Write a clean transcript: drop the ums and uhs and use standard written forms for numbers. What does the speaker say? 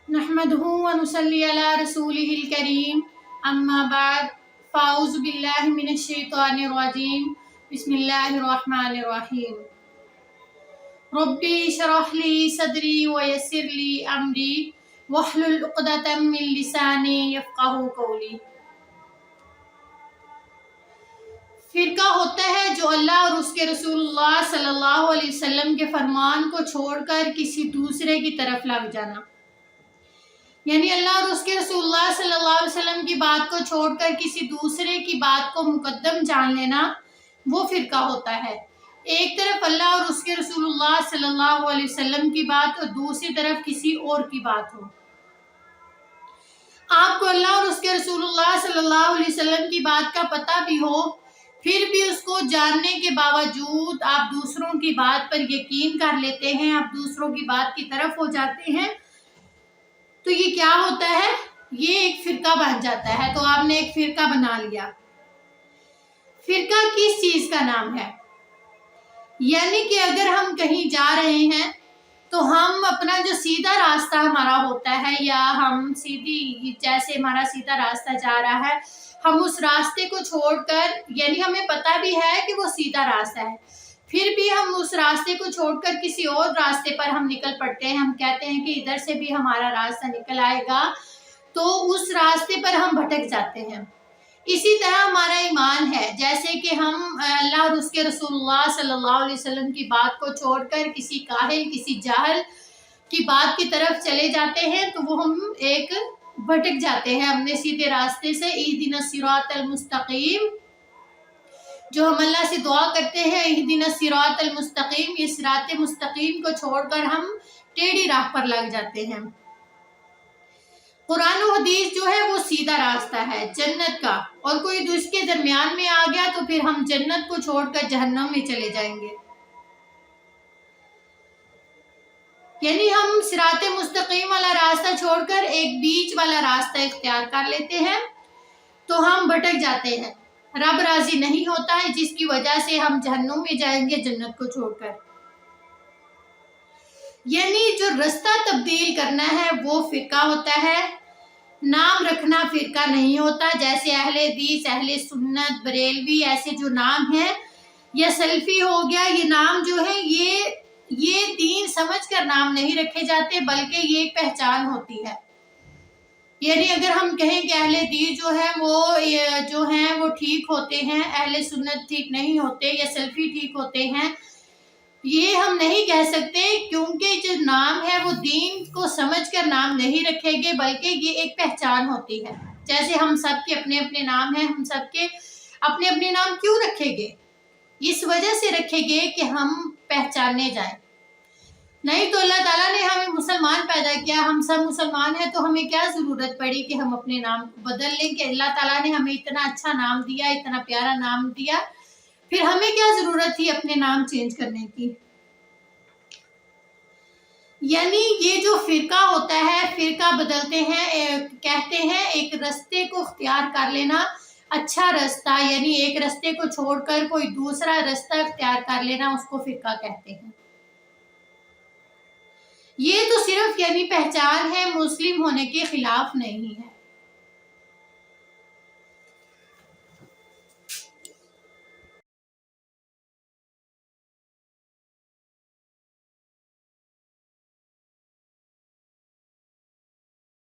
नहमदुहु व नुसल्ली अला रसूलिहिल करीम अम्मा बाद फ़ाऊज़ु बिल्लाहि मिनश शैतानिर रजीम बिस्मिल्लाहिर रहमानिर रहीम रब्बी इश्रह ली सदरी व यस्सिर ली अमरी वहलुल उक़दतम मिन लिसानी यफ़क़हू क़ौली। फ़िरका होता है जो अल्लाह और उसके रसूलुल्लाह सल्लल्लाहु अलैहि वसल्लम के फरमान को छोड़कर किसी दूसरे की तरफ लग जाना, यानी अल्लाह और उसके रसूलुल्लाह सल्लल्लाहु अलैहि वसल्लम की बात को छोड़कर किसी दूसरे की बात को मुकद्दम जान लेना, वो फ़िरका होता है। एक तरफ अल्लाह और उसके रसूलुल्लाह सल्लल्लाहु अलैहि वसल्लम की बात और दूसरी तरफ किसी और की बात हो। आपको अल्लाह और उसके रसूलुल्लाह सल्लल्लाहु अलैहि वसल्लम की बात का पता भी हो, फिर भी उसको जानने के बावजूद आप दूसरों की बात पर यकीन कर लेते हैं, आप दूसरों की बात की तरफ हो जाते हैं, तो ये क्या होता है? ये एक फ़िरका बन जाता है। तो आपने एक फ़िरका बना लिया। फ़िरका किस चीज़ का नाम है? यानी कि अगर हम कहीं जा रहे हैं तो हम अपना जो सीधा रास्ता हमारा होता है, या हम सीधी जैसे हमारा सीधा रास्ता जा रहा है, हम उस रास्ते को छोड़कर, यानी हमें पता भी है कि वो सीधा रास्ता है, फिर भी हम उस रास्ते को छोड़कर किसी और रास्ते पर हम निकल पड़ते हैं। हम कहते हैं कि इधर से भी हमारा रास्ता निकल आएगा, तो उस रास्ते पर हम भटक जाते हैं। इसी तरह हमारा ईमान है, जैसे कि हम अल्लाह और उसके रसूलुल्लाह सल्लल्लाहु अलैहि वसल्लम की बात को छोड़कर किसी काहिल, किसी जाहिल की बात की तरफ चले जाते हैं, तो वो हम एक भटक जाते हैं अपने सीधे रास्ते से। इहदिनस सिरातल मुस्तकीम, जो हम अल्लाह से दुआ करते हैं, इहदिनस सिरातल मुस्तकीम, ये सिरात मुस्तकीम को छोड़कर हम टेढ़ी राह पर लग जाते हैं। कुरान और हदीस जो है वो सीधा रास्ता है जन्नत का, और कोई उसके दरमियान में आ गया तो फिर हम जन्नत को छोड़कर जहन्नम में चले जाएंगे। यानी हम सिराते मुस्तकीम वाला रास्ता छोड़कर एक बीच वाला रास्ता इख्तियार कर लेते हैं, तो हम भटक जाते हैं। रब राजी नहीं होता है, जिसकी वजह से हम जहन्नुम में जाएंगे जन्नत को छोड़कर। यानी जो रास्ता तब्दील करना है वो फ़िरका होता है। नाम रखना फ़िरका नहीं होता। जैसे अहले हदीस, अहले सुन्नत, बरेलवी, ऐसे जो नाम है, या सल्फी हो गया, ये नाम जो है ये दीन समझ कर नाम नहीं रखे जाते, बल्कि ये एक पहचान होती है। यानी अगर हम कहें कि अहले हदीस जो हैं वो ठीक होते हैं, अहले सुन्नत ठीक नहीं होते, या सल्फी ठीक होते हैं, ये हम नहीं कह सकते, क्योंकि जो नाम है वो दीन को समझकर नाम नहीं रखेंगे, बल्कि ये एक पहचान होती है। जैसे हम सबके अपने अपने नाम हैं, हम सबके अपने अपने नाम क्यों रखेंगे? इस वजह से रखेंगे कि हम पहचाने जाएं। नहीं तो अल्लाह ताला ने हमें मुसलमान पैदा किया, हम सब मुसलमान हैं, तो हमें क्या ज़रूरत पड़ी कि हम अपने नाम को बदल लें? कि अल्लाह ताला ने हमें इतना अच्छा नाम दिया, इतना प्यारा नाम दिया, फिर हमें क्या ज़रूरत थी अपने नाम चेंज करने की? यानी ये जो फ़िरका होता है, फ़िरका बदलते हैं, कहते हैं एक रास्ते को इख्तियार कर लेना, अच्छा रास्ता, यानी एक रास्ते को छोड़कर कोई दूसरा रास्ता इख्तियार कर लेना, उसको फ़िरका कहते हैं। ये तो सिर्फ यानी पहचान है, मुस्लिम होने के खिलाफ नहीं है।